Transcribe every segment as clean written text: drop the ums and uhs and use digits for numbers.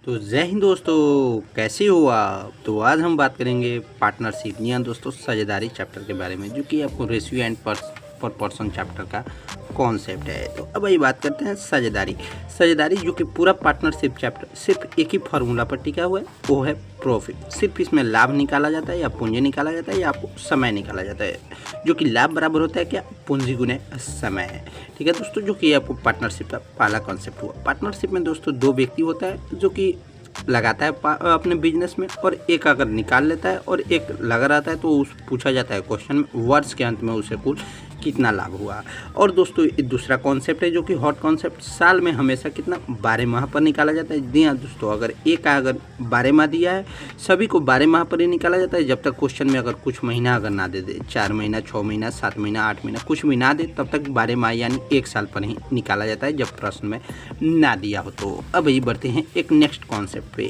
तो जय हिंद दोस्तों, कैसे हो आप। तो आज हम बात करेंगे पार्टनरशिप या दोस्तों साझेदारी चैप्टर के बारे में, जो कि आपको रेशियो एंड पर पर्सन चैप्टर का कॉन्सेप्ट है। तो अब ये बात करते हैं साझेदारी। साझेदारी जो कि पूरा पार्टनरशिप चैप्टर सिर्फ एक ही फार्मूला पर टिका हुआ है, वो है प्रॉफिट। सिर्फ इसमें लाभ निकाला जाता है या पूंजी निकाला जाता है या आपको समय निकाला जाता है, जो कि लाभ बराबर होता है क्या, पूंजी गुने समय है। ठीक है दोस्तों, जो कि आपको पार्टनरशिप का पहला कॉन्सेप्ट हुआ। पार्टनरशिप में दोस्तों दो व्यक्ति होता है जो कि लगाता है अपने बिजनेस में, और एक अगर निकाल लेता है और एक लगा रहता है तो उस पूछा जाता है क्वेश्चन में वर्ष के अंत में उसे कुल कितना लाभ हुआ। और दोस्तों दूसरा कॉन्सेप्ट है जो कि हॉट कॉन्सेप्ट, साल में हमेशा कितना 12 माह पर निकाला जाता है। जी हाँ दोस्तों, अगर 12 माह दिया है, सभी को 12 माह पर ही निकाला जाता है, जब तक क्वेश्चन में अगर कुछ महीना अगर ना दे 4 महीना 6 महीना 7 महीना 8 महीना कुछ भी ना दे, तब तक 12 माह यानी 1 साल पर ही निकाला जाता है, जब प्रश्न में ना दिया हो। तो अब ये बढ़ते हैं एक नेक्स्ट कॉन्सेप्ट पे।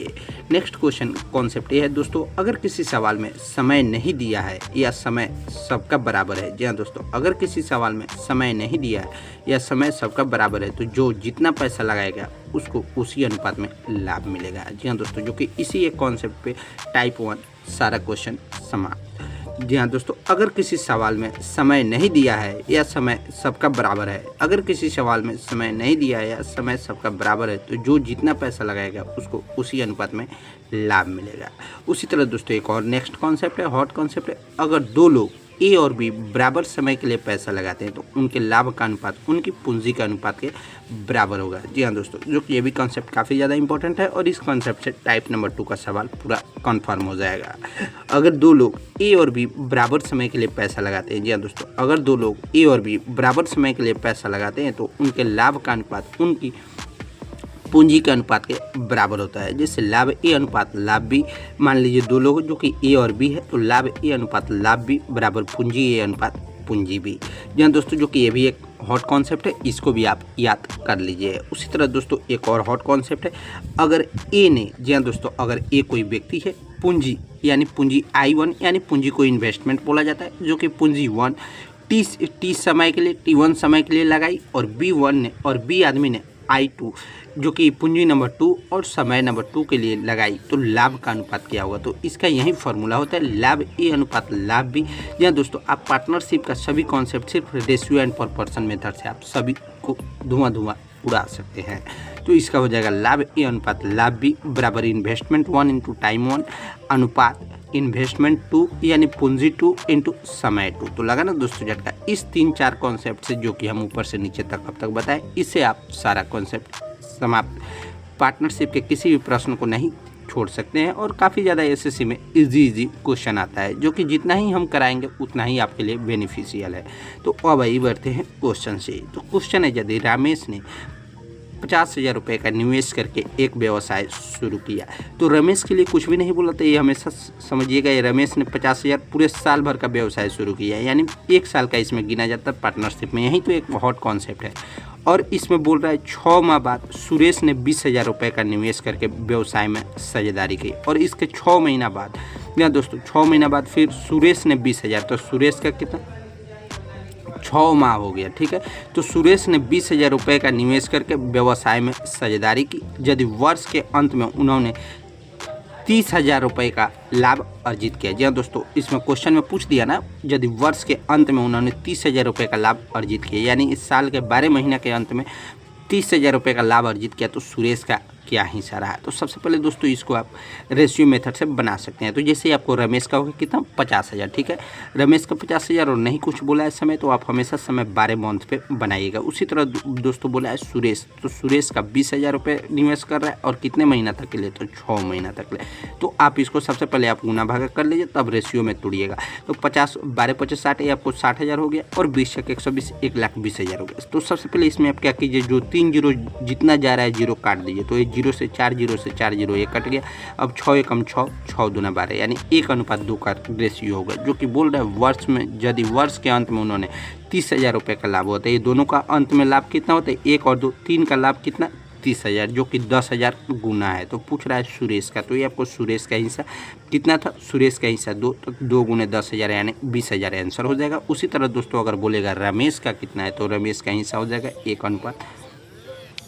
नेक्स्ट क्वेश्चन कॉन्सेप्ट ये है दोस्तों, अगर किसी सवाल में समय नहीं दिया है या समय सबका बराबर है। जी हाँ दोस्तों, अगर किसी सवाल में समय नहीं दिया है या समय सबका बराबर है, तो जो जितना पैसा लगाएगा उसको उसी अनुपात में लाभ मिलेगा। जी हाँ दोस्तों, जो कि इसी एक कॉन्सेप्ट पे टाइप 1 सारा क्वेश्चन समाप्त। जी हाँ दोस्तों, अगर किसी सवाल में समय नहीं दिया है या समय सबका बराबर है, अगर किसी सवाल में समय नहीं दिया है या समय सबका बराबर है, तो जो जितना पैसा लगाएगा उसको उसी अनुपात में लाभ मिलेगा। उसी तरह दोस्तों एक और नेक्स्ट कॉन्सेप्ट है, हॉट कॉन्सेप्ट है, अगर दो लोग ए और बी बराबर समय के लिए पैसा लगाते हैं तो उनके लाभ का अनुपात उनकी पूंजी के अनुपात के बराबर होगा। जी हाँ दोस्तों, जो कि ये भी कॉन्सेप्ट काफ़ी ज़्यादा इंपॉर्टेंट है, और इस कॉन्सेप्ट से टाइप नंबर 2 का सवाल पूरा कन्फर्म हो जाएगा। अगर दो लोग ए और बी बराबर समय के लिए पैसा लगाते हैं, जी हाँ दोस्तों, अगर दो लोग ए और बी बराबर समय के लिए पैसा लगाते हैं तो उनके लाभ का अनुपात उनकी पूंजी के अनुपात के बराबर होता है। जैसे लाभ ए अनुपात लाभ बी, मान लीजिए दो लोग जो कि ए और बी है, तो लाभ ए अनुपात लाभ बी बराबर पूंजी ए अनुपात पूंजी बी। जी हाँ दोस्तों, जो कि ये भी एक हॉट कॉन्सेप्ट है, इसको भी आप याद कर लीजिए। उसी तरह दोस्तों एक और हॉट कॉन्सेप्ट है, अगर ए ने, जी हाँ दोस्तों, अगर ए कोई व्यक्ति है, पूंजी यानी पूंजी I1 यानी पूंजी को इन्वेस्टमेंट बोला जाता है, जो कि पूंजी 1 टी समय के लिए T1 समय के लिए लगाई, और B1 ने और बी आदमी ने I2 जो कि पूंजी नंबर 2 और समय नंबर 2 के लिए लगाई, तो लाभ का अनुपात क्या होगा। तो इसका यही फॉर्मूला होता है, लाभ ए अनुपात लाभ बी। जी दोस्तों, आप पार्टनरशिप का सभी कॉन्सेप्ट सिर्फ रेशियो एंड प्रॉपर्शन मेथड से आप सभी को धुआं उड़ा सकते हैं। तो इसका हो जाएगा लाभ ए अनुपात लाभ बी बराबर इन्वेस्टमेंट 1 इंटू टाइम 1 अनुपात इन्वेस्टमेंट 2 यानी पूंजी 2 इंटू समय 2। तो लगा ना दोस्तों झटका। इस 3-4 कॉन्सेप्ट से, जो कि हम ऊपर से नीचे तक अब तक बताएं, इससे आप सारा कॉन्सेप्ट समाप्त। पार्टनरशिप के किसी भी प्रश्न को नहीं छोड़ सकते हैं, और काफ़ी ज़्यादा एसएससी में इजी क्वेश्चन आता है, जो कि जितना ही हम कराएंगे उतना ही आपके लिए बेनिफिशियल है। तो अब आइए बढ़ते हैं क्वेश्चन से। तो क्वेश्चन है, यदि रमेश ने 50,000 रुपये का निवेश करके एक व्यवसाय शुरू किया। तो रमेश के लिए कुछ भी नहीं बोला, तो ये हमेशा समझिएगा, ये रमेश ने 50,000 पूरे साल भर का व्यवसाय शुरू किया, यानी 1 साल का इसमें गिना जाता है पार्टनरशिप में। यही तो एक हॉट कॉन्सेप्ट है। और इसमें बोल रहा है 6 माह बाद सुरेश ने 20,000 रुपये का निवेश करके व्यवसाय में साझेदारी की, और इसके 6 महीना बाद, या दोस्तों 6 महीना बाद फिर सुरेश ने 20,000, तो सुरेश का कितना 6 माह हो गया। ठीक है, तो सुरेश ने 20,000 रुपये का निवेश करके व्यवसाय में साझेदारी की। यदि वर्ष के अंत में उन्होंने 30,000 रुपये का लाभ अर्जित किया। जी हाँ दोस्तों, इसमें क्वेश्चन में पूछ दिया ना, यदि वर्ष के अंत में उन्होंने 30,000 रुपये का लाभ अर्जित किया, यानी इस साल के 12 महीने के अंत में 30,000 रुपये का लाभ अर्जित किया, तो सुरेश का क्या हिस्सा रहा है। तो सबसे पहले दोस्तों इसको आप रेशियो मेथड से बना सकते हैं। तो जैसे आपको रमेश का होगा कितना 50,000, ठीक है, रमेश का 50,000 और नहीं कुछ बोला है समय, तो आप हमेशा समय 12 मंथ पे बनाइएगा। उसी तरह दोस्तों बोला है सुरेश, तो सुरेश का 20,000 रुपये निवेश कर रहा है, और कितने महीना तक के लिए, तो 6 महीना तक ले। तो आप इसको सबसे पहले आप गुना भागा कर लीजिए, तब रेशियो में तोड़िएगा। तो 50 12 50 60 ये आपको 60,000 हो गया, और 20 1 120 1,20,000 हो गया। तो सबसे पहले इसमें आप क्या कीजिए, जो 3 जीरो जितना जा रहा है जीरो काट दीजिए। तो ये 0 से 4 जीरो ये कट गया। अब 6 एकम 6 6 दूना 12 यानी 1:2 का रेशियो होगा, जो कि बोल रहा है वर्ष में, यदि वर्ष के अंत में उन्होंने 30,000 रुपये का लाभ होता है, ये दोनों का अंत में लाभ कितना होता है, 1 और 2 3 का लाभ कितना 30,000, जो कि 10,000 गुना है। तो पूछ रहा है सुरेश का, तो ये आपको सुरेश का हिस्सा कितना था, सुरेश का हिस्सा 2, तो 2 गुने 10,000 यानी 20,000 आंसर हो जाएगा। उसी तरह दोस्तों अगर बोलेगा रमेश का कितना है, तो रमेश का हिस्सा हो जाएगा 1:2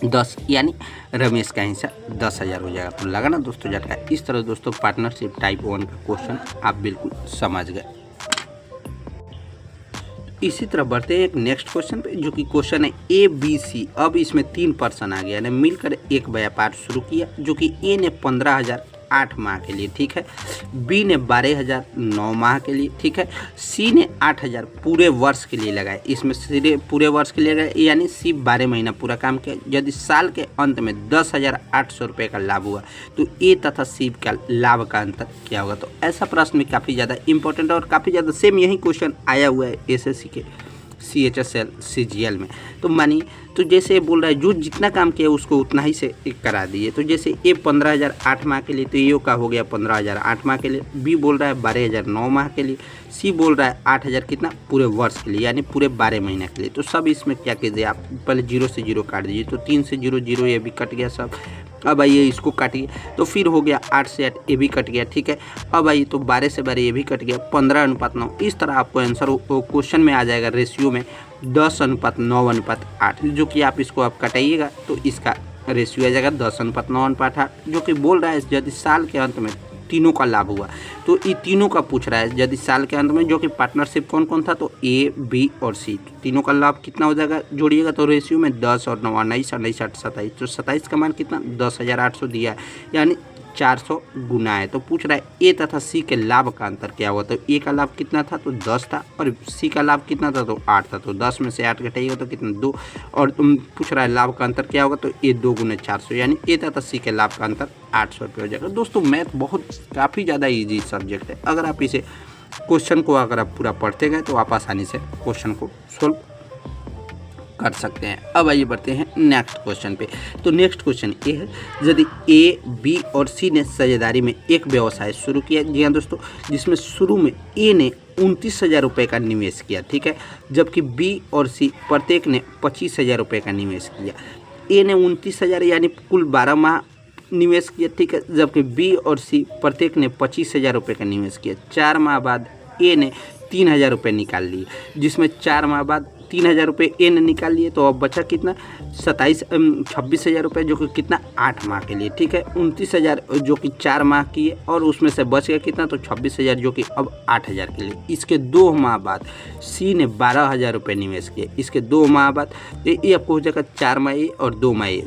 10 यानी रमेश का हिस्सा 10,000 हो जाएगा। तो लगा ना दोस्तों झटका। इस तरह दोस्तों पार्टनरशिप टाइप 1 का क्वेश्चन आप बिल्कुल समझ गए। इसी तरह बढ़ते हैं एक नेक्स्ट क्वेश्चन पे, जो कि क्वेश्चन है ABC। अब इसमें 3 पर्सन आ गया, यानी मिलकर एक व्यापार शुरू किया, जो कि ए ने 15,000 8 माह के लिए, ठीक है, बी ने 12,000 9 माह के लिए, ठीक है, सी ने 8,000 पूरे वर्ष के लिए लगाए। इसमें सीधे पूरे वर्ष के लिए लगाए, यानी सी 12 महीना पूरा काम किया। यदि साल के अंत में 10,800 रुपये का लाभ हुआ तो ए तथा सी का लाभ का अंतर क्या होगा। तो ऐसा प्रश्न भी काफ़ी ज़्यादा इंपॉर्टेंट और काफ़ी ज़्यादा सेम यही क्वेश्चन आया हुआ है SSC के CHSL CGL में। तो मानिए, तो जैसे ये बोल रहा है जो जितना काम किया उसको उतना ही से करा दिए। तो जैसे ए 15,000 8 माह के लिए, तो ए का हो गया 15,000 8 माह के लिए, बी बोल रहा है 12,000 9 माह के लिए, सी बोल रहा है 8,000 कितना पूरे वर्ष के लिए, यानी पूरे 12 महीने के लिए। तो सब इसमें क्या कीजिए, आप पहले 0 से 0 काट दीजिए। तो 3 से 0 0 ये भी कट गया सब। अब आइए इसको काटिए, तो फिर हो गया 8 से 8 ये भी कट गया, ठीक है। अब आइए तो 12 से 12 ये भी कट गया, 15:9। इस तरह आपको आंसर क्वेश्चन में आ जाएगा रेशियो में 10:9:8, जो कि आप इसको आप कटाइएगा तो इसका रेशियो आ जाएगा 10:9:8, जो कि बोल रहा है यदि साल के अंत में तीनों का लाभ हुआ। तो ये तीनों का पूछ रहा है यदि साल के अंत में, जो कि पार्टनरशिप कौन कौन था, तो ए बी और सी, तीनों का लाभ कितना हो जाएगा जोड़िएगा। तो रेशियो में 10 और 9 19 19 8 27, तो 27 का मान कितना 10,800 दिया है, यानी 400 गुना है। तो पूछ रहा है ए तथा सी के लाभ का अंतर क्या हुआ। तो ए का लाभ कितना था, तो 10 था, और सी का लाभ कितना था, तो 8 था। तो 10 में से 8 घटाइएगा तो कितना 2, और पूछ रहा है लाभ का अंतर क्या होगा, तो ए 2 गुने 400, यानी ए तथा सी के लाभ का अंतर 800 रुपये हो जाएगा। दोस्तों मैथ बहुत काफ़ी ज़्यादा ईजी सब्जेक्ट है। अगर आप इसे क्वेश्चन को अगर आप पूरा पढ़ते गए तो आप आसानी से क्वेश्चन को सोल्व कर सकते हैं। अब आइए बढ़ते हैं नेक्स्ट क्वेश्चन पे। तो नेक्स्ट क्वेश्चन ये है, यदि ए बी और सी ने साझेदारी में एक व्यवसाय शुरू किया, जी हाँ दोस्तों, जिसमें शुरू में ए ने 29,000 रुपये का निवेश किया, ठीक है, जबकि बी और सी प्रत्येक ने 25,000 रुपये का निवेश किया। ए ने 29,000 यानी कुल 12 माह निवेश किया, ठीक है, जबकि बी और सी प्रत्येक ने 25,000 रुपये का निवेश किया। 4 माह बाद ए ने 3,000 रुपये निकाल लिए, जिसमें 4 माह बाद 3,000 रुपये ए ने निकाल लिए। तो अब बचा कितना 26,000 रुपये, जो कि कितना 8 माह के लिए, ठीक है। 29,000 जो कि 4 माह की है, और उसमें से बच गया कितना, तो 26,000 जो कि अब 8,000 के लिए। इसके 2 माह बाद सी ने 12,000 रुपये निवेश किए। इसके 2 माह बाद ये आपको हो जाएगा 4 माह ए और 2 माह ए।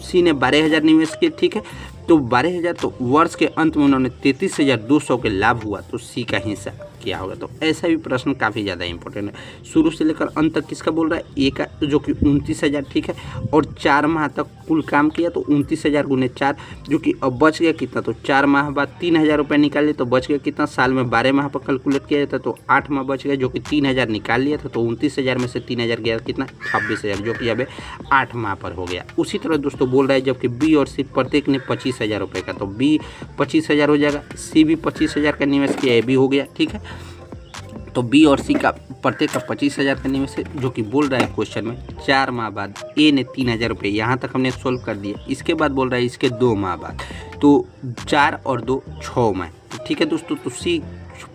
सी ने 12,000 निवेश किए, ठीक है, तो 12,000, तो वर्ष के अंत में उन्होंने 33,200 के लाभ हुआ। तो सी का हिस्सा क्या होगा। तो ऐसा भी प्रश्न काफ़ी ज़्यादा इंपॉर्टेंट है। शुरू से लेकर अंत तक किसका बोल रहा है, ए का, जो कि 29,000, ठीक है, और 4 माह तक कुल काम किया, तो 29,000 गुने 4, जो कि अब बच गया कितना, तो 4 माह बाद 3,000 रुपये निकाल लिए, तो बच गया कितना, साल में 12 माह पर कैलकुलेट किया जाता, तो 8 माह बच गया, जो कि 3,000 निकाल लिया था। तो 29,000 में से 3,000 गया कितना 26,000, जो कि अब 8 माह पर हो गया। उसी तरह दोस्तों बोल रहा है जबकि बी और सी प्रत्येक ने 25,000 रुपये का, तो बी 25,000 हो जाएगा, सी भी 25,000 का निवेश किया, ए भी हो गया, ठीक है। तो बी और सी का प्रत्येक का 25,000 का निवेश है, जो कि बोल रहा है क्वेश्चन में 4 माह बाद ए ने 3,000 रुपये, यहाँ तक हमने सोल्व कर दिया। इसके बाद बोल रहा है इसके 2 माह बाद, तो 4 और 2 6 माह, ठीक है दोस्तों। तो सी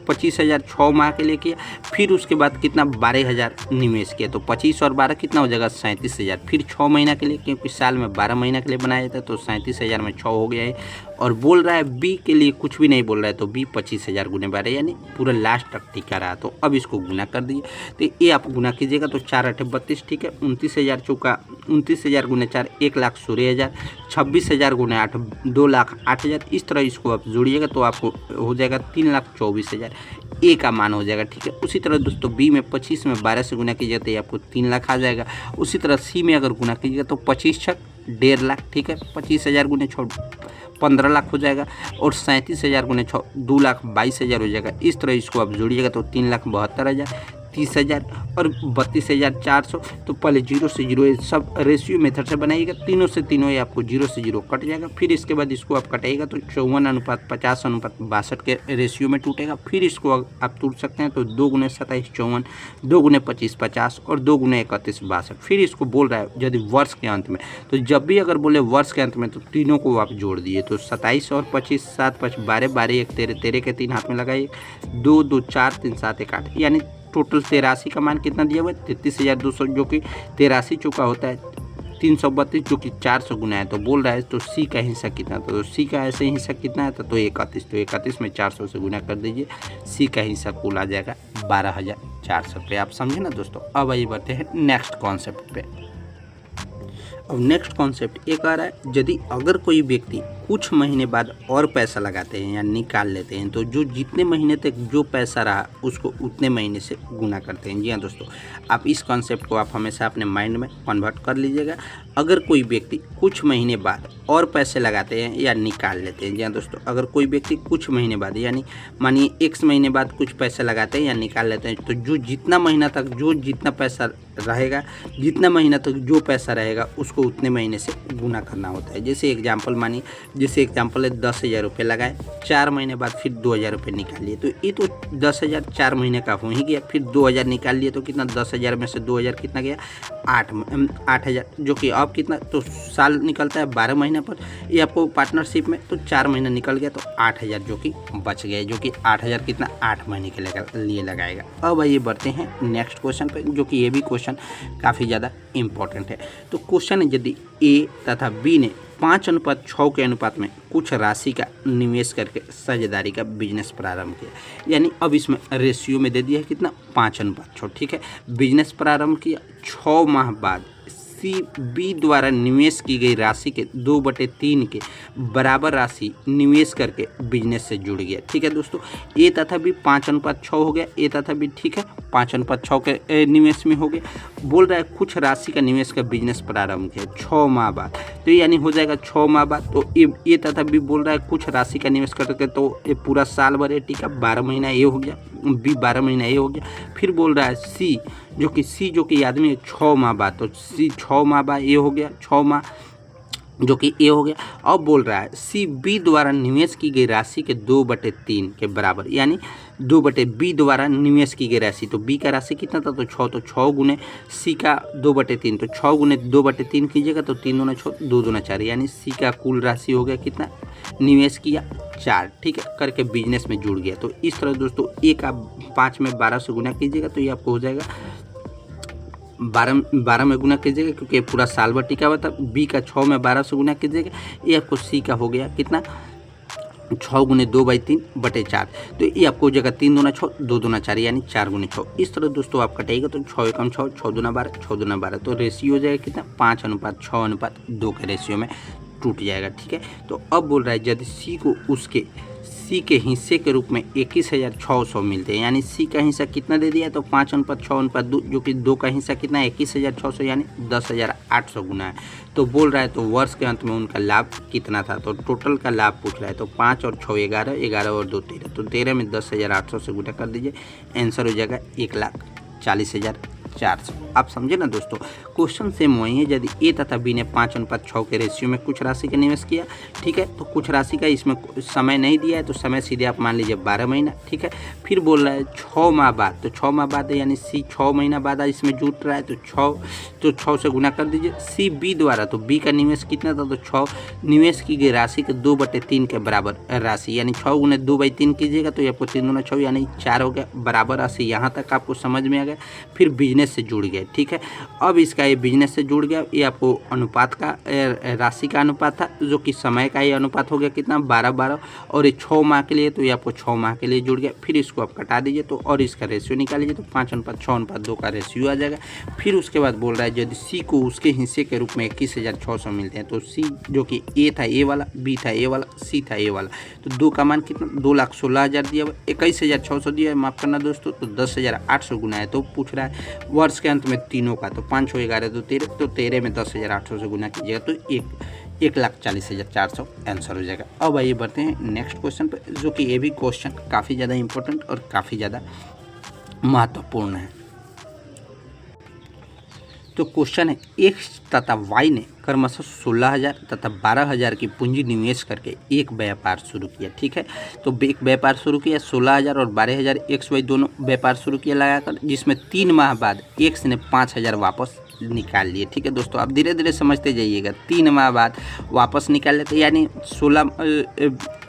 25,000 6 माह के लिए किया, फिर उसके बाद कितना 12,000 निवेश किया, तो 25 और 12 कितना हो जाएगा 37,000, फिर 6 महीना के लिए, क्योंकि साल में 12 महीना के लिए बनाया जाता है, तो 37,000 में 6 हो गया है। और बोल रहा है बी के लिए कुछ भी नहीं बोल रहा है, तो बी 25,000 गुने 12, यानी पूरा लास्ट तक टिका रहा। तो अब इसको गुना कर दिए, तो ये आप गुना कीजिएगा, तो 4 8 32, ठीक है, 29,000 चौका 29,000 गुने 4 1,16,000, 26,000 गुने 8 2,08,000। इस तरह इसको आप जोड़िएगा तो आपको हो जाएगा 3,24,000, ए का मान हो जाएगा, ठीक है। उसी तरह दोस्तों बी में 25 में 12 से गुना कीजिएगा तो आपको 3 लाख आ जाएगा। उसी तरह सी में अगर गुना कीजिएगा तो 25 छक 1.5 लाख, ठीक है, 25,000 गुने 6 15 लाख हो जाएगा, और 37,000 गुने 6 2,22,000 हो जाएगा। इस तरह इसको आप जोड़िएगा तो 3,72,000, 30,000 और 32,400। तो पहले 0 से 0 ये सब रेशियो मेथड से बनाइएगा, तीनों से तीनों ये आपको 0 से 0 कट जाएगा। फिर इसके बाद इसको आप कटाइएगा तो 54:50:62 के रेशियो में टूटेगा। फिर इसको आप टूट सकते हैं, तो 2 गुने 27 54, 2 गुने 25 50 और 2 गुने 31 62। फिर इसको बोल रहा है यदि वर्ष के अंत में, तो जब भी अगर बोले वर्ष के अंत में तो तीनों को आप जोड़ दिए, तो 27 और 25 7 5 12 12 1 13 13 के 3 हाथ में लगाइए, 2 2 4 3 7 1 8, यानी टोटल 83 का मान कितना दिया हुआ है 33,200, जो कि 83 चौका होता है 332 जो कि 400 गुना है, तो बोल रहा है तो सी का हिस्सा कितना, तो सी का ऐसे हिस्सा कितना है तो 31, तो 31 में 400 से गुना कर दीजिए, सी का हिस्सा कुल आ जाएगा 12,400 रुपये। आप समझे ना दोस्तों। अब आइए बढ़ते हैं नेक्स्ट कॉन्सेप्ट पे। अब नेक्स्ट कॉन्सेप्ट एक आ रहा है, यदि अगर कोई व्यक्ति कुछ महीने बाद और पैसा लगाते हैं या निकाल लेते हैं तो जो जितने महीने तक जो पैसा रहा उसको उतने महीने से गुना करते हैं। जी हाँ दोस्तों, आप इस कॉन्सेप्ट को आप हमेशा अपने माइंड में कन्वर्ट कर लीजिएगा। अगर कोई व्यक्ति कुछ महीने बाद और पैसे लगाते हैं या निकाल लेते हैं, जी हाँ दोस्तों, अगर कोई व्यक्ति कुछ महीने बाद यानी मानिए x महीने बाद कुछ पैसे लगाते हैं या निकाल लेते हैं, तो जो जितना महीना तक जो जितना पैसा रहेगा, जितना महीना तक जो पैसा रहेगा उसको उतने महीने से गुना करना होता है। जैसे एग्जाम्पल मानिए, जैसे एग्जाम्पल है 10,000 रुपये लगाए, 4 महीने बाद फिर 2,000 रुपये निकाल लिए, तो ये तो 10,000 4 महीने का हो ही गया। फिर 2,000 निकाल लिए तो कितना, 10,000 में से 2,000 कितना गया, 8,000, जो कि अब कितना तो साल निकलता है 12 महीने पर। ये आपको पार्टनरशिप में तो 4 महीना निकल गया तो 8,000 जो कि बच गए, जो कि 8,000 कितना 8 महीने के लिए लगाएगा। अब आइए बढ़ते हैं नेक्स्ट क्वेश्चन पे, जो कि ये भी क्वेश्चन काफ़ी ज़्यादा इम्पोर्टेंट है। तो क्वेश्चन है, यदि ए तथा बी ने 5:6 के अनुपात में कुछ राशि का निवेश करके साझेदारी का बिजनेस प्रारंभ किया, यानी अब इसमें रेशियो में दे दिया है कितना 5:6, ठीक है। बिजनेस प्रारंभ किया, 6 माह बाद सी बी द्वारा निवेश की गई राशि के 2/3 के बराबर राशि निवेश करके बिजनेस से जुड़ गया, ठीक है दोस्तों। ए तथा बी 5:6 हो गया, ए तथा बी ठीक है 5:6 के निवेश में हो गया। बोल रहा है कुछ राशि का निवेश का बिजनेस प्रारंभ किया 6 माह बाद, तो यानी हो जाएगा 6 माह बाद। तो ए तथा बी बोल रहा है कुछ राशि का निवेश करके, तो ये पूरा साल भर है, ठीक है, 12 महीना ये हो गया, बी 12 महीना ये हो गया। फिर बोल रहा है सी जो कि आदमी है 6 माह बाद, तो सी 6 माह बाद ये हो गया, 6 माह जो कि ए हो गया। अब बोल रहा है सी बी द्वारा निवेश की गई राशि के 2/3 के बराबर, यानी 2/बी द्वारा निवेश की गई राशि, तो बी का राशि कितना था तो 6, तो 6 गुने सी का 2/3, तो 6 गुने 2/3 कीजिएगा तो 3 दूना 6, 2 दूना 4, यानी सी का कुल राशि हो गया कितना, निवेश किया 4, ठीक है, करके बिजनेस में जुड़ गया। तो इस तरह दोस्तों ए का 5 में 12 से गुना कीजिएगा तो ये आपको हो जाएगा 12 में गुना कीजिएगा, क्योंकि पूरा साल भर टिका हुआ था। बी का 6 में 12 से गुना कीजिएगा, ये आपको सी का हो गया कितना 6 गुने 2/3/4, तो ये आपको हो जाएगा 3 दूना 6, 2 दूना 4, यानी 4 गुने 6। इस तरह दोस्तों आप कटेगा तो 6 एकम 6, 6 दूना 12, 6 दूना 12, तो रेशियो हो जाएगा कितना 5:6:2 के रेशियो में टूट जाएगा, ठीक है। तो अब बोल रहा है यदि सी को उसके सी के हिस्से के रूप में 21,600 मिलते हैं, यानी सी का हिस्सा कितना दे दिया तो 5:6:2, जो कि 2 का हिस्सा कितना है 21,600, यानी 10,800 गुना है। तो बोल रहा है तो वर्ष के अंत में उनका लाभ कितना था, तो टोटल का लाभ पूछ रहा है, तो 5 और 6 11, 11 और 2 13, तो 13 में 10,800 से गुना कर दीजिए, आंसर हो जाएगा 1,40,400। आप समझे ना दोस्तों। क्वेश्चन सेम वही है, यदि ए तथा बी ने 5:6 के रेशियो में कुछ राशि का निवेश किया, ठीक है, तो कुछ राशि का इसमें समय नहीं दिया है, तो समय सीधे आप मान लीजिए 12 महीना, ठीक है। फिर बोल रहा है 6 माह बाद, तो 6 माह बाद है, यानी सी 6 महीना बाद इसमें जुट रहा है, तो 6 से गुना कर दीजिए। सी बी द्वारा, तो बी का निवेश कितना था तो 6 निवेश की गई राशि के 2/3 के बराबर राशि, यानी 6 गुने 2/3 कीजिएगा तो ये आपको 3 दूना 6, यानी 4 हो गया बराबर राशि। यहाँ तक आपको समझ में आ गया। फिर बिजनेस से जुड़ गया, ठीक है। अब इसका ये बिजनेस से जुड़ गया, ये आपको अनुपात का राशि का अनुपात था, जो कि समय का ये अनुपात हो गया कितना 12-12, और ये 6 माह के लिए, तो ये आपको 6 माह के लिए जुड़ गया। फिर इसको आप कटा दीजिए तो और इसका रेशियो निकाल लीजिए, तो 5:6:2 का रेशियो आ जाएगा। फिर उसके बाद बोल रहा है यदि सी को उसके हिस्से के रूप में 21,600 मिलते हैं, तो सी जो कि ए था ए वाला, बी था ए वाला, सी था ए वाला, तो 2 का मान कितना 2,16,000 दिया हुआ, 21,600 दिया है, माफ़ करना दोस्तों, तो 10,800 गुना है। तो पूछ रहा है वर्ष के अंत में तीनों का, तो 5 6 11 2 13, तो 13 में 10,800 से गुना कीजिएगा तो 1,40,400 आंसर हो जाएगा। अब आइए बढ़ते हैं नेक्स्ट क्वेश्चन पर, जो कि ये भी क्वेश्चन काफ़ी ज़्यादा इंपॉर्टेंट और काफ़ी ज़्यादा महत्वपूर्ण है। तो क्वेश्चन है एक्स तथा वाई ने क्रमशः 16,000 तथा 12,000 की पूंजी निवेश करके एक व्यापार शुरू किया, ठीक है। तो एक व्यापार शुरू किया, 16,000 और 12,000 एक्स वाई दोनों व्यापार शुरू किया लगाकर, जिसमें 3 माह बाद एक्स ने 5,000 वापस निकाल लिए, ठीक है दोस्तों। आप धीरे धीरे समझते जाइएगा, 3 माह बाद वापस निकाल लेते, यानी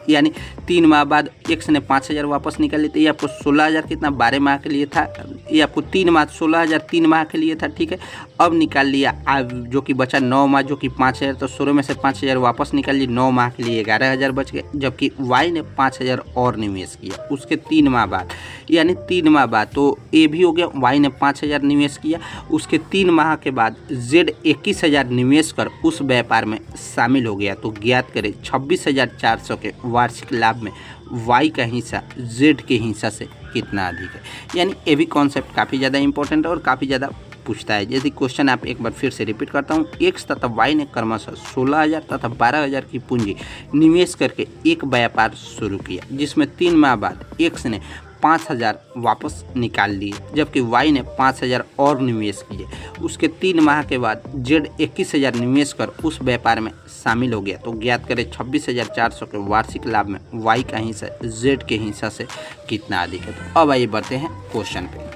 यानी 3 माह बाद एक्स ने 5,000 वापस निकाल लिए, तो ये आपको 16,000 कितना 12 माह के लिए था, ये आपको 3 माह 16,000 3 माह के लिए था, ठीक है। अब निकाल लिया जो कि बचा 9 माह जो कि 5,000, तो 16 में से 5,000 वापस निकाल लिए, 9 माह के लिए 11,000 बच गए, जबकि वाई ने 5,000 और निवेश किया उसके 3 माह बाद, यानी 3 माह बाद। तो ये भी हो गया, वाई ने 5,000 निवेश किया, उसके 3 माह के बाद जेड 21,000 निवेश कर उस व्यापार में शामिल हो गया। तो ज्ञात करें 26,400 के वार्षिक लाभ में वाई का हिस्सा जेड के हिस्सा से कितना अधिक है। यानी ये भी कॉन्सेप्ट काफ़ी ज़्यादा इंपॉर्टेंट है और काफ़ी ज़्यादा पूछता है। यदि क्वेश्चन आप एक बार फिर से रिपीट करता हूँ, एक्स तथा वाई ने क्रमशः 16,000 तथा 12,000 की पूंजी निवेश करके एक व्यापार शुरू किया, जिसमें 3 माह बाद एक्स ने 5,000 वापस निकाल लिए, जबकि वाई ने 5,000 और निवेश किए। उसके 3 माह के बाद जेड 21,000 निवेश कर उस व्यापार में शामिल हो गया। तो ज्ञात करें 26,400 के वार्षिक लाभ में वाई का हिस्सा जेड के हिस्सा से कितना अधिक है। तो अब आइए बढ़ते हैं क्वेश्चन पे।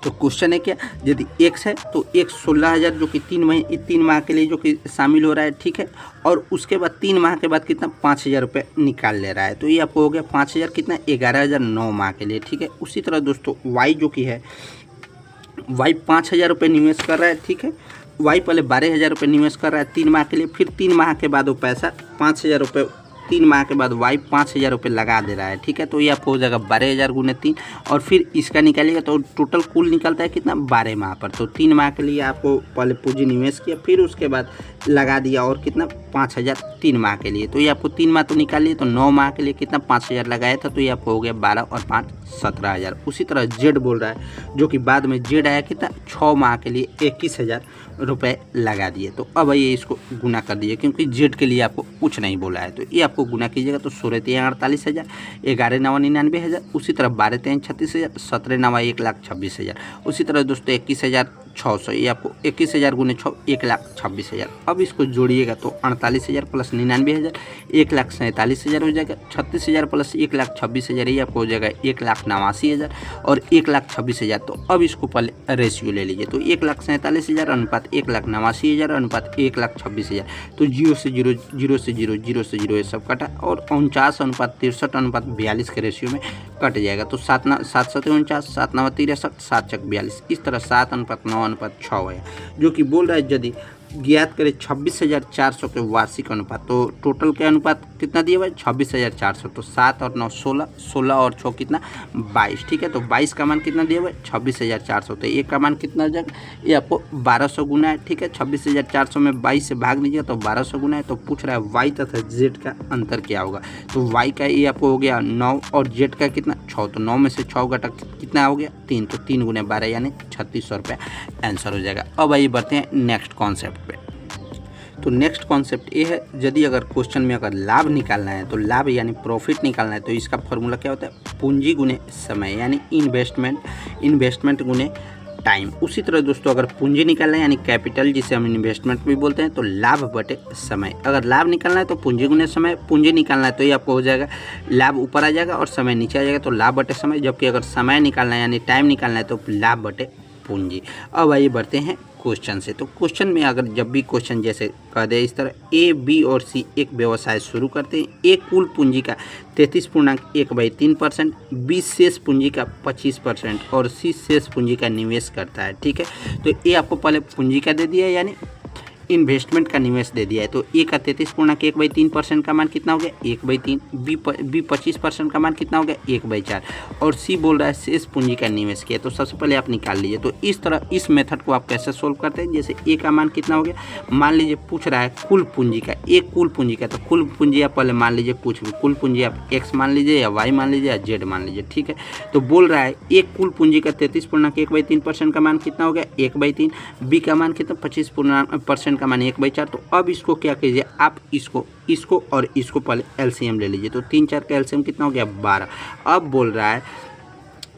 तो क्वेश्चन है क्या, यदि एक्स है तो एक 16,000 जो कि 3 माह के लिए जो कि शामिल हो रहा है, ठीक है, और उसके बाद 3 माह के बाद कितना 5,000 रुपये निकाल ले रहा है। तो ये आपको हो गया 5,000 कितना 11,000 9 माह के लिए, ठीक है। उसी तरह दोस्तों वाई जो कि है, वाई 5,000 रुपये निवेश कर रहा है, ठीक है। वाई पहले 12,000 रुपये निवेश कर रहा है 3 माह के लिए, फिर 3 माह के बाद वो पैसा 5,000 रुपये, 3 माह के बाद वाई 5,000 रुपये लगा दे रहा है, ठीक है। तो ये आपको हो जाएगा 12,000 गुने 3, और फिर इसका निकालिएगा तो टोटल कुल निकलता है कितना 12 माह पर। तो 3 माह के लिए आपको पहले पूंजी निवेश किया, फिर उसके बाद लगा दिया और कितना 5,000 3 माह के लिए। तो ये आपको 3 माह तो निकालिए, तो 9 माह के लिए कितना 5,000 लगाया था, तो ये आपको हो गया 12 और 5 17,000। उसी तरह जेड बोल रहा है, जो कि बाद में जेड आया कितना 6 माह के लिए 21,000 रुपये लगा दिए। तो अब ये इसको गुना कर दीजिए, क्योंकि जेड के लिए आपको कुछ नहीं बोला है। तो ये आपको गुना कीजिएगा तो 16 3 48,000, 11 9 99,000, उसी तरह 12 3 36,000, 17 9 1,26,000। उसी तरह दोस्तों 21,600, ये आपको 21,000 गुने 6 1,26,000। अब इसको जोड़िएगा तो 48,000 प्लस 99,000 1,47,000 हो जाएगा, 36,000 प्लस 1,26,000 ये आपको हो जाएगा 1,89,000 और 1,26,000। तो अब इसको पहले रेशियो ले लीजिए, तो 1,47,000 अनुपात 1,89,000 अनुपात 1,26,000। तो 0 से 0 0 से 0 0 से 0 ये सब कटा, और 49 अनुपात 63 अनुपात 42 के रेशियो में कट जाएगा। तो 7 7 49 7 9 63 7 6 42, इस तरह 7 अनुपात 9 अनुपात 6 है, जो कि बोल रहा है यदि ज्ञात करें 26,400 के वार्षिक अनुपात। तो टोटल के अनुपात कितना दिया हुआ है 26,400, तो 7 और 9 16, 16 और 6 कितना 22, ठीक है। तो 22 का मान कितना दिया हुआ है 26,400, तो एक का मान कितना हो जाएगा, ये आपको 1200 गुना है, ठीक है। 26,400 में 22 से भाग दीजिए तो 1200 गुना है। तो पूछ रहा है वाई तथा जेड का अंतर क्या होगा। तो वाई का ये आपको हो गया 9 और जेड का कितना 6, तो 9 में से 6 घटा कितना हो गया 3, तो 3 गुने 12 यानी 3600 रुपये आंसर हो जाएगा। अब आइए बढ़ते हैं नेक्स्ट कॉन्सेप्ट पे। तो नेक्स्ट कॉन्सेप्ट ये है, यदि अगर क्वेश्चन में अगर लाभ निकालना है, तो लाभ यानी प्रॉफिट निकालना है, तो इसका फॉर्मूला क्या होता है पूंजी गुने समय, यानी इन्वेस्टमेंट गुने टाइम। उसी तरह दोस्तों अगर पूंजी निकालना है यानी कैपिटल, जिसे हम इन्वेस्टमेंट भी बोलते हैं, तो लाभ बटे समय। अगर लाभ निकालना है तो पूंजी गुने समय, पूंजी निकालना है तो ये आपको हो जाएगा लाभ ऊपर आ जाएगा और समय नीचे आ जाएगा, तो लाभ बटे समय। जबकि अगर समय निकालना है यानी टाइम निकालना है तो लाभ बटे पूंजी। अब आइए बढ़ते हैं क्वेश्चन से। तो क्वेश्चन में अगर जब भी क्वेश्चन जैसे कह दे इस तरह ए बी और सी एक व्यवसाय शुरू करते हैं, ए कुल पूंजी का 33.1/3%, बी शेष पूंजी का 25% और सी शेष पूंजी का निवेश करता है, ठीक है। तो ए आपको पहले पूंजी का दे दिया है यानी इन्वेस्टमेंट का निवेश दे दिया है। तो ए का 33.1/3% का मान कितना हो गया 1/3, बी 25% का मान कितना हो गया 1/4 और सी बोल रहा है शेष पूंजी का निवेश किया। तो सबसे पहले आप निकाल लीजिए। तो इस तरह इस मेथड को आप कैसे सोल्व करते हैं, जैसे ए का मान कितना हो गया, मान लीजिए पूछ रहा है कुल पूंजी का, एक कुल पूंजी का, तो कुल पूंजी आप पहले मान लीजिए कुछ भी, कुल पूंजी आप एक्स मान लीजिए या वाई मान लीजिए या जेड मान लीजिए, ठीक है। तो बोल रहा है एक कुल पूंजी का 33.1/3% का मान कितना हो गया 1/3, बी का मान कितना 25% का मान 1/4। तो अब इसको क्या कीजिए आप इसको और इसको पहले एलसीएम ले लीजिए। तो 3 4 का एलसीएम कितना हो गया 12। अब बोल रहा है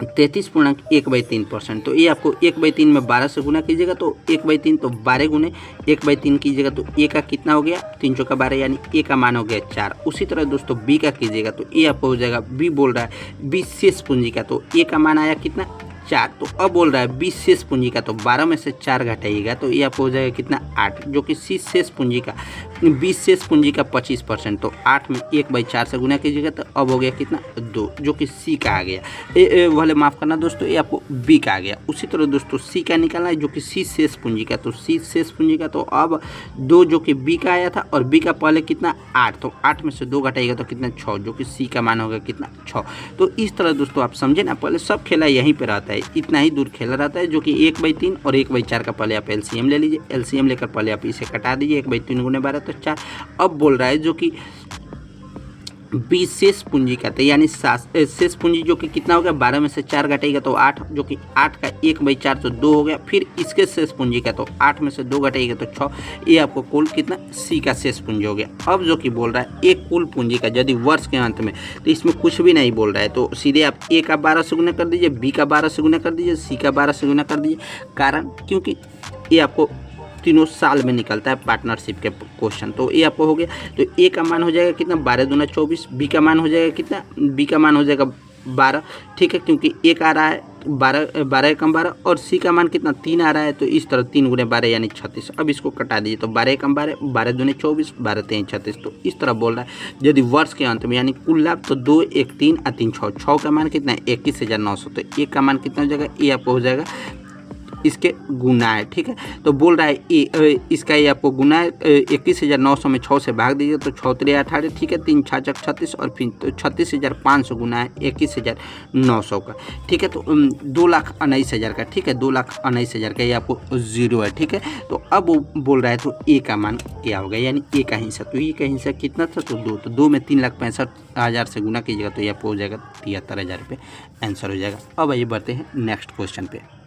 33.1/3%, तो ये आपको 1/3 में 12 से गुना कीजिएगा तो 1/3, तो 12 गुने 1/3 कीजिएगा तो ए का कितना हो गया 3 चौका 12 यानी ए का मान हो गया 4। उसी तरह दोस्तों बी का कीजिएगा तो ये आपको हो जाएगा, बी बोल रहा है बी शेष पूंजी का, तो ए का मान आया कितना 4। तो अब बोल रहा है बी शेष पूंजी का, तो 12 में से 4 घटाइएगा तो ये आपको हो जाएगा कितना 8, जो कि सी शेष पूंजी का, बी शेष पूंजी का 25%, तो 8 में 1/4 से गुना कीजिएगा तो अब हो गया कितना 2, जो कि सी का आ गया। वाले माफ़ करना दोस्तों, ये आपको बी का आ गया। उसी तरह दोस्तों सी का निकालना है, जो कि सी शेष पूंजी का, तो सी शेष पूंजी का तो अब 2 जो कि बी का आया था और बी का पहले कितना 8, तो 8 में से 2 घटाइएगा तो कितना 6, जो कि सी का मान होगा कितना 6। तो इस तरह दोस्तों आप समझे ना, पहले सब खेला यहीं पे रहता है, इतना ही दूर खेला रहता है, जो कि 1/3 और 1/4 का पहले आप एलसीएम ले लीजिए। एलसीएम लेकर पहले आप इसे कटा दीजिए, 1/3 गुने 12 तो 4। अब बोल रहा है जो कि बी शेष पूंजी का, तो यानी शेष पूंजी जो कि कितना हो गया 12 में से 4 घटाएगा तो 8, जो कि 8 का 1/4 तो 2 हो गया। फिर इसके शेष पूंजी का, तो 8 में से 2 घटाएगा तो 6, ये आपको कुल कितना सी का शेष पूंजी हो गया। अब जो कि बोल रहा है एक कुल पूंजी का यदि वर्ष के अंत में, तो इसमें कुछ भी नहीं बोल रहा है, तो सीधे आप ए का 12 से गुना कर दीजिए, बी का 12 से गुना कर दीजिए, सी का 12 से गुना कर दीजिए। कारण क्योंकि ये आपको तीनों साल में निकलता है पार्टनरशिप के क्वेश्चन, तो ये आपको हो गया। तो ए का मान हो जाएगा कितना 12 दूना 24, बी का मान हो जाएगा कितना, बी का मान हो जाएगा 12, ठीक है, क्योंकि एक आ रहा है 12 एकम 12 और सी का मान कितना 3 आ रहा है, तो इस तरह 3 गुने 12 यानी 36। अब इसको कटा दीजिए तो 12 एकम 12, 12 दूने 24, 12 3 36। तो इस तरह बोल रहा है यदि वर्ष के अंत में यानी कुल लाभ, तो 2 1 3 और 3 6, 6 का मान कितना है 21,900, तो एक का मान कितना हो जाएगा, ये आपको हो जाएगा इसके गुना है, ठीक है। तो बोल रहा है इसका ये आपको गुना है 21,900 में 6 से भाग दीजिए तो 6 3 18, ठीक है, 3 6 36 और फिर तो 36,500 गुना है 21,900 का, ठीक है। तो 2,19,000 का, ठीक है, 2,19,000 का ये आपको 0 है, ठीक है। तो अब वो बोल रहा है तो ए का मान क्या होगा, यानी ए का हिस्सा, तो ए का हिस्सा कितना था, तो 2, तो 2 में 3,65,000 से गुना कीजिएगा तो ये आपको हो जाएगा 73,000 रुपये आंसर हो जाएगा। अब आइए बढ़ते हैं नेक्स्ट क्वेश्चन पे।